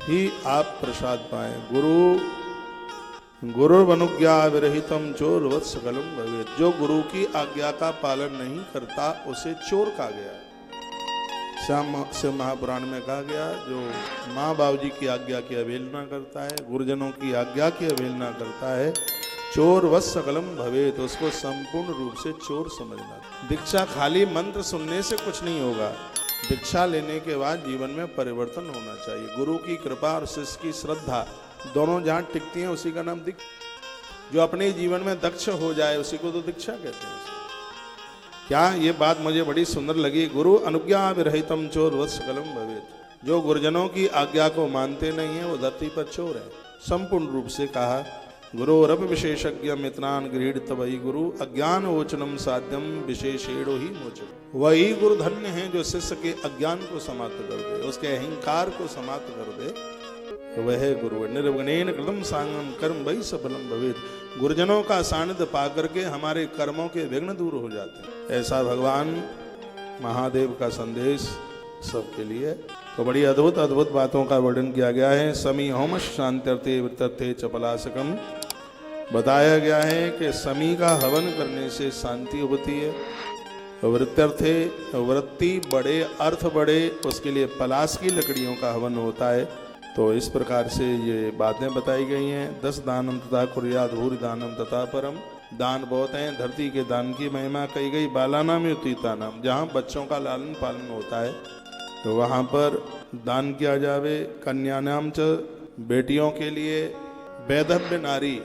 ही आप प्रसाद पाए। गुरुर्वनुज्ञा विरहितम चोर वत्सकलम भवेत्। जो गुरु की आज्ञा का पालन नहीं करता उसे चोर कहा गया। श्याम शिव महापुराण में कहा गया जो माँ बाबू जी की आज्ञा की अवहेलना करता है, गुरुजनों की आज्ञा की अवहेलना करता है, चोर वत्सकलम भवेत्, उसको संपूर्ण रूप से चोर समझना। दीक्षा खाली मंत्र सुनने से कुछ नहीं होगा, दीक्षा लेने के बाद जीवन में परिवर्तन होना चाहिए। गुरु की कृपा और शिष्य की श्रद्धा दोनों जहाँ टिकती हैं उसी का नाम दीक्षा। जो अपने जीवन में दक्ष हो जाए उसी को तो दीक्षा कहते हैं। क्या ये बात मुझे बड़ी सुंदर लगी। गुरु अनुज्ञा विरहितम चोर वत्सकलम भवेत्। जो गुरुजनों की आज्ञा को मानते नहीं है वो धरती पर चोर है। संपूर्ण रूप से कहा गुरोरप विशेषज्ञ मित्रान गृहीत वही गुरु अज्ञान ओचनम साध्यम विशेषेणो ही मोचन। वही गुरु धन्य है जो शिष्य के अज्ञान को समाप्त कर दे, उसके अहंकार को समाप्त कर दे, वह गुरु। निर्विघ्नेन कृतं सांगम कर्म वही सफलम भवेत्। गुरुजनों का सानिध्य पाकर के हमारे कर्मों के विघ्न दूर हो जाते हैं। ऐसा भगवान महादेव का संदेश सबके लिए। तो बड़ी अद्भुत अद्भुत बातों का वर्णन किया गया है। समी होम शांत्यर्थे वृत्तर्थे चपलासकम। बताया गया है कि समी का हवन करने से शांति होती है। वृत्तर्थे वृत्ति बड़े, अर्थ बड़े, उसके लिए पलाश की लकड़ियों का हवन होता है। तो इस प्रकार से ये बातें बताई गई हैं। 10 दानम तथा कुर्याद भूरि दानम तथा परम। दान बहुत हैं। धरती के दान की महिमा कही गई। बालानाम युतीतानाम, जहाँ बच्चों का लालन पालन होता है तो वहाँ पर दान किया जावे। कन्यानाम च, बेटियों के लिए। वैधव्य नारी,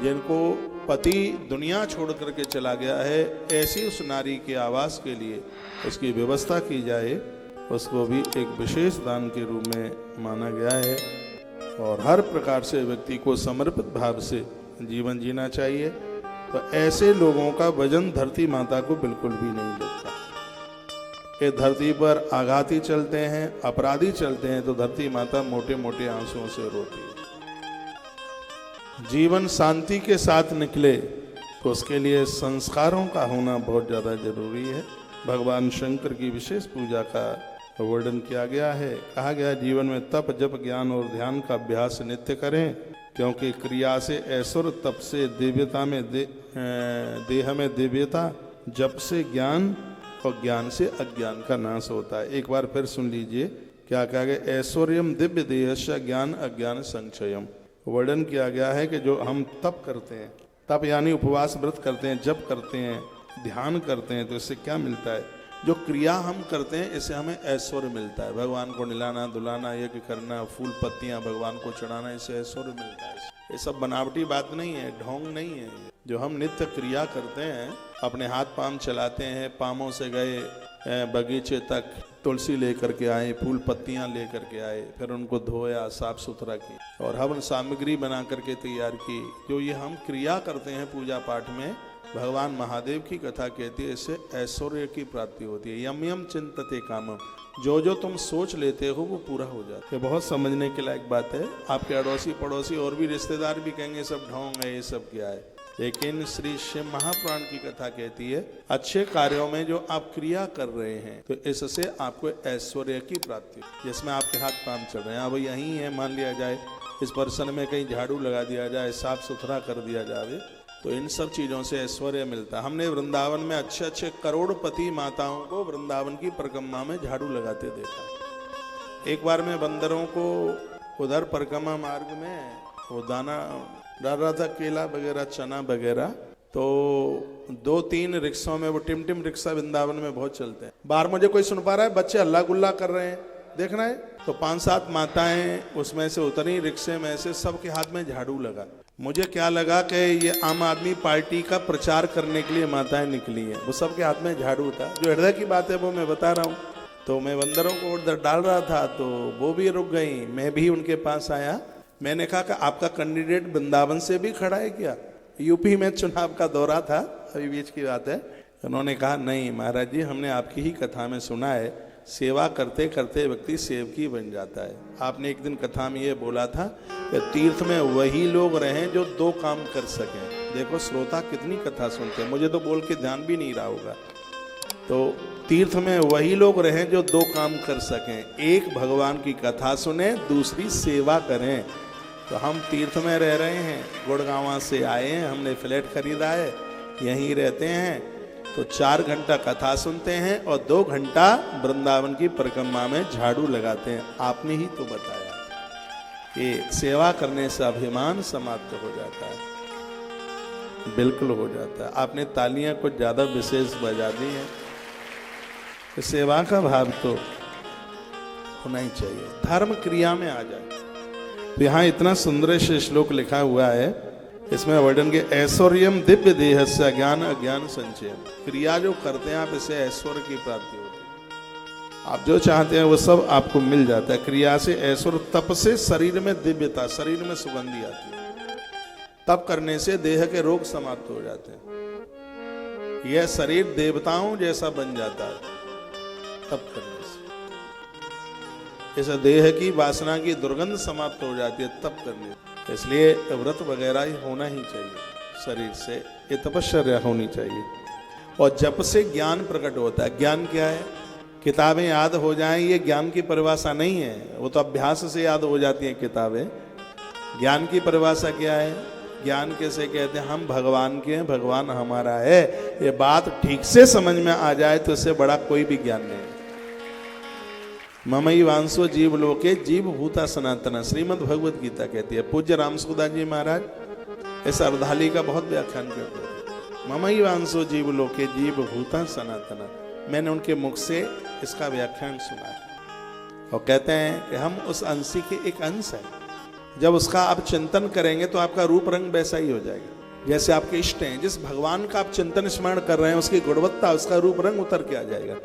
जिनको पति दुनिया छोड़ करके चला गया है, ऐसी उस नारी के आवास के लिए उसकी व्यवस्था की जाए, उसको भी एक विशेष दान के रूप में माना गया है। और हर प्रकार से व्यक्ति को समर्पित भाव से जीवन जीना चाहिए। तो ऐसे लोगों का वजन धरती माता को बिल्कुल भी नहीं लगता। ये धरती पर आघाती चलते हैं, अपराधी चलते हैं तो धरती माता मोटे मोटे आंसुओं से रोती है। जीवन शांति के साथ निकले तो उसके लिए संस्कारों का होना बहुत ज़्यादा जरूरी है। भगवान शंकर की विशेष पूजा का वर्णन किया गया है। कहा गया जीवन में तप जप ज्ञान और ध्यान का अभ्यास नित्य करें, क्योंकि क्रिया से ऐश्वर्य, तप से दिव्यता में देह में दिव्यता, जप से ज्ञान और ज्ञान से अज्ञान का नाश होता है। एक बार फिर सुन लीजिए क्या कहा गया। ऐश्वर्यम दिव्य देहस्य ज्ञान अज्ञान संचयम। वर्णन किया गया है कि जो हम तप करते हैं, तप यानी उपवास व्रत करते हैं, जप करते हैं, ध्यान करते हैं, तो इससे क्या मिलता है। जो क्रिया हम करते हैं इससे हमें ऐश्वर्य मिलता है। भगवान को निलाना धुलाना, यज्ञ करना, फूल पत्तियां भगवान को चढ़ाना, इससे ऐश्वर्य मिलता है। ये सब बनावटी बात नहीं है, ढोंग नहीं है। जो हम नित्य क्रिया करते हैं, अपने हाथ पांव चलाते हैं, पामों से गए बगीचे तक, तुलसी लेकर के आए, फूल पत्तियां लेकर के आए, फिर उनको धोया, साफ सुथरा की और हवन सामग्री बना करके तैयार की। जो ये हम क्रिया करते हैं पूजा पाठ में, भगवान महादेव की कथा कहती है, इससे ऐश्वर्य की प्राप्ति होती है। यम यम चिंतते कामम, जो जो तुम सोच लेते हो वो पूरा हो जाता है। बहुत समझने के लायक बात है। आपके अड़ोसी पड़ोसी और भी रिश्तेदार भी कहेंगे सब ढोंग है, ये सब क्या है, लेकिन श्री शिव महापुराण की कथा कहती है अच्छे कार्यों में जो आप क्रिया कर रहे हैं तो इससे आपको ऐश्वर्य की प्राप्ति, जिसमें आपके हाथ पांव चल रहे हैं। अब यही है, मान लिया जाए इस पर्सन में कहीं झाड़ू लगा दिया जाए, साफ सुथरा कर दिया जाए, तो इन सब चीज़ों से ऐश्वर्य मिलता है। हमने वृंदावन में अच्छे अच्छे करोड़पति माताओं को वृंदावन की परिक्रमा में झाड़ू लगाते देखा। एक बार मैं बंदरों को उधर परिक्रमा मार्ग में वो दाना डाल रहा था, केला वगैरह, चना वगैरह, तो 2-3 रिक्शों में, वो टिमटिम रिक्शा वृंदावन में बहुत चलते हैं, बाहर मुझे कोई सुन पा रहा है, बच्चे हल्ला गुल्ला कर रहे हैं, देखना है। तो 5-7 माताएं उसमें से उतरी रिक्शे में से, सबके हाथ में झाड़ू लगा। मुझे क्या लगा कि ये आम आदमी पार्टी का प्रचार करने के लिए माताएं निकली हैं। वो सबके हाथ में झाड़ू था। जो हृदय की बात है वो मैं बता रहा हूँ। तो मैं बंदरों को उधर डाल रहा था तो वो भी रुक गई, मैं भी उनके पास आया। मैंने कहा कि आपका कैंडिडेट वृंदावन से भी खड़ा है क्या? यूपी में चुनाव का दौरा था, अभी बीच की बात है। उन्होंने कहा नहीं महाराज जी, हमने आपकी ही कथा में सुना है, सेवा करते करते व्यक्ति सेवकी बन जाता है। आपने एक दिन कथा में ये बोला था कि तीर्थ में वही लोग रहें जो 2 काम कर सकें। देखो श्रोता कितनी कथा सुनते हैं, मुझे तो बोल के ध्यान भी नहीं रहा होगा। तो तीर्थ में वही लोग रहें जो दो काम कर सकें, एक भगवान की कथा सुने, दूसरी सेवा करें। तो हम तीर्थ में रह रहे हैं, गुड़गांव से आए हैं, हमने फ्लैट खरीदा है, यहीं रहते हैं, तो 4 घंटा कथा सुनते हैं और 2 घंटा वृंदावन की परिक्रमा में झाड़ू लगाते हैं। आपने ही तो बताया कि सेवा करने से अभिमान समाप्त हो जाता है। बिल्कुल हो जाता है। आपने तालियां कुछ ज्यादा विशेष बजा दी हैं। सेवा का भाव तो होना ही चाहिए, धर्म क्रिया में आ जाए। तो यहाँ इतना सुंदर से श्लोक लिखा हुआ है, इसमें वर्णन के ऐश्वर्यम दिव्य देह से अज्ञान अज्ञान संचय। क्रिया जो करते हैं आप, इससे ऐश्वर्य की प्राप्ति होती है। आप जो चाहते हैं वो सब आपको मिल जाता है। क्रिया से ऐश्वर्य, तप से शरीर में दिव्यता, शरीर में सुगंधी आती है। तप करने से देह के रोग समाप्त हो जाते हैं। यह शरीर देवताओं जैसा बन जाता है तप करने से। इस देह की वासना की दुर्गंध समाप्त हो जाती है तप करने से। इसलिए व्रत वगैरह ही होना ही चाहिए शरीर से, ये तपश्चर्या होनी चाहिए। और जप से ज्ञान प्रकट होता है। ज्ञान क्या है? किताबें याद हो जाएं, ये ज्ञान की परिभाषा नहीं है, वो तो अभ्यास से याद हो जाती हैं किताबें। ज्ञान की परिभाषा क्या है? ज्ञान कैसे कहते हैं? हम भगवान के हैं, भगवान हमारा है, ये बात ठीक से समझ में आ जाए तो इससे बड़ा कोई भी ज्ञान नहीं। ममई वांसो जीव लोके जीव भूता सनातना, श्रीमद् भगवत गीता कहती है। पूज्य रामसुखदास जी महाराज इस अर्धाली का बहुत व्याख्यान करते थे। ममई वांसो जीव लोके जीव भूता सनातना, मैंने उनके मुख से इसका व्याख्यान सुना है। और कहते हैं कि हम उस अंशी के एक अंश हैं। जब उसका आप चिंतन करेंगे तो आपका रूप रंग वैसा ही हो जाएगा जैसे आपके इष्ट हैं। जिस भगवान का आप चिंतन स्मरण कर रहे हैं, उसकी गुणवत्ता, उसका रूप रंग उतर के आ जाएगा।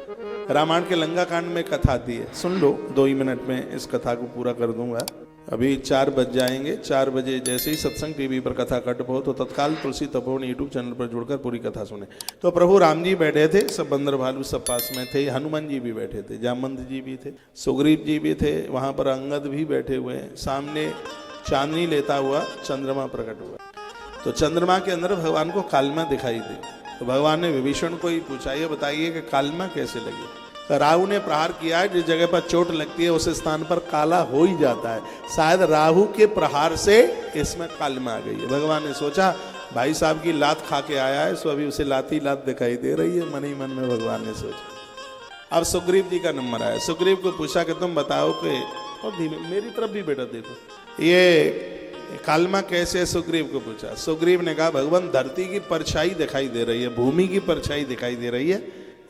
रामायण के लंका कांड में कथा आती है, सुन लो, 2 ही मिनट में इस कथा को पूरा कर दूंगा। अभी 4 बज जाएंगे। 4 बजे जैसे ही सत्संग टीवी पर कथा कट हो तो तत्काल तुलसी तपोवन यूट्यूब चैनल पर जुड़कर पूरी कथा सुने। तो प्रभु राम जी बैठे थे, सब बंदर भालू सब पास में थे, हनुमान जी भी बैठे थे, जामवंत जी भी थे, सुग्रीव जी भी थे, वहां पर अंगद भी बैठे हुए हैं। सामने चांदनी लेता हुआ चंद्रमा प्रकट हुआ। तो चंद्रमा के अंदर भगवान को कालिमा दिखाई दी। तो भगवान ने विभीषण को ही पूछा, ये बताइए कि कालिमा कैसे लगी? तो राहु ने प्रहार किया है, जिस जगह पर चोट लगती है उस स्थान पर काला हो ही जाता है। शायद राहु के प्रहार से इसमें कालिमा आ गई है। भगवान ने सोचा भाई साहब की लात खा के आया है, सो अभी उसे लाती लात दिखाई दे रही है। मन ही मन में भगवान ने सोचा। अब सुग्रीव जी का नंबर आया। सुग्रीव को पूछा कि तुम बताओ कि, और धीमे मेरी तरफ भी बेटा देखो, ये कालिमा कैसे है? सुग्रीव को पूछा। सुग्रीव ने कहा भगवान धरती की परछाई दिखाई दे रही है, भूमि की परछाई दिखाई दे रही है,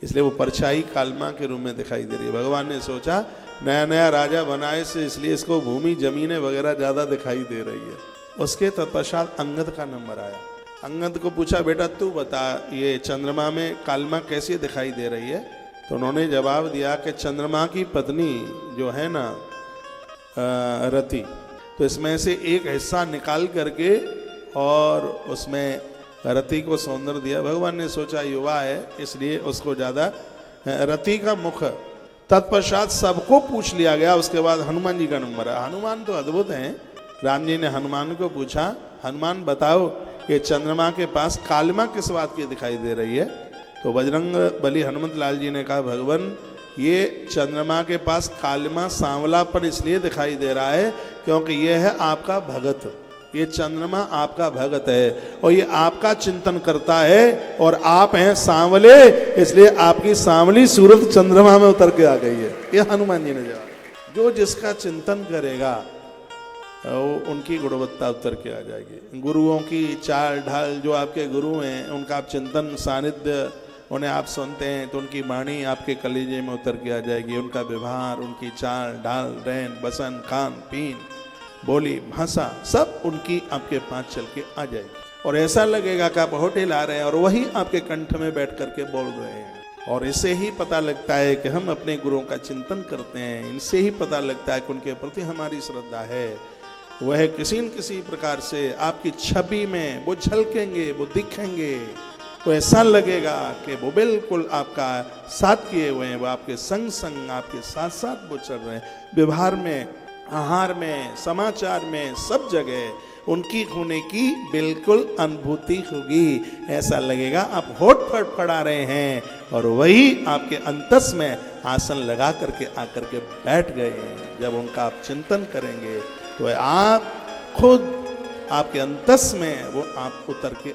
इसलिए वो परछाई कालिमा के रूप में दिखाई दे रही है। भगवान ने सोचा नया नया राजा बनाए से इसलिए इसको भूमि जमीनें वगैरह ज्यादा दिखाई दे रही है। उसके तत्पश्चात अंगद का नंबर आया। अंगद को पूछा बेटा तू बता, ये चंद्रमा में कालिमा कैसी दिखाई दे रही है? तो उन्होंने जवाब दिया कि चंद्रमा की पत्नी जो है ना रति, तो इसमें से एक हिस्सा निकाल करके और उसमें रति को सौंदर्य दिया। भगवान ने सोचा युवा है इसलिए उसको ज्यादा रति का मुख। तत्पश्चात सबको पूछ लिया गया। उसके बाद हनुमान जी का नंबर है। हनुमान तो अद्भुत हैं। राम जी ने हनुमान को पूछा, हनुमान बताओ कि चंद्रमा के पास कालिमा किस बात की दिखाई दे रही है? तो बजरंग बली हनुमत लाल जी ने कहा भगवान ये चंद्रमा के पास कालिमा सांवलापन इसलिए दिखाई दे रहा है क्योंकि ये है आपका भगत, ये चंद्रमा आपका भगत है और ये आपका चिंतन करता है और आप हैं सांवले, इसलिए आपकी सांवली सूरत चंद्रमा में उतर के आ गई है। ये हनुमान जी ने जवाब। जो जिसका चिंतन करेगा वो उनकी गुणवत्ता उतर के आ जाएगी। गुरुओं की चाल ढाल, जो आपके गुरु हैं उनका आप चिंतन सानिध्य उन्हें आप सुनते हैं तो उनकी वाणी आपके कलेजे में उतर के आ जाएगी। उनका व्यवहार, उनकी चाल ढाल, रहन बसन, खान पीन, बोली भाषा सब उनकी आपके पास चल के आ जाएगी और ऐसा लगेगा कि आप होटल आ रहे हैं और वही आपके कंठ में बैठ करके बोल रहे हैं। और इससे ही पता लगता है कि हम अपने गुरुओं का चिंतन करते हैं। इनसे ही पता लगता है कि उनके प्रति हमारी श्रद्धा है। वह किसी न किसी प्रकार से आपकी छवि में वो झलकेंगे, वो दिखेंगे, तो ऐसा लगेगा कि वो बिल्कुल आपका साथ किए हुए हैं, वो आपके संग संग आपके साथ साथ वो चल रहे हैं। व्यवहार में, आहार में, समाचार में, सब जगह उनकी होने की बिल्कुल अनुभूति होगी। ऐसा लगेगा आप होठ फड़फड़ा रहे हैं और वही आपके अंतस में आसन लगा करके आकर के बैठ गए हैं। जब उनका आप चिंतन करेंगे तो आप खुद आपके अंतस में वो आप उतर के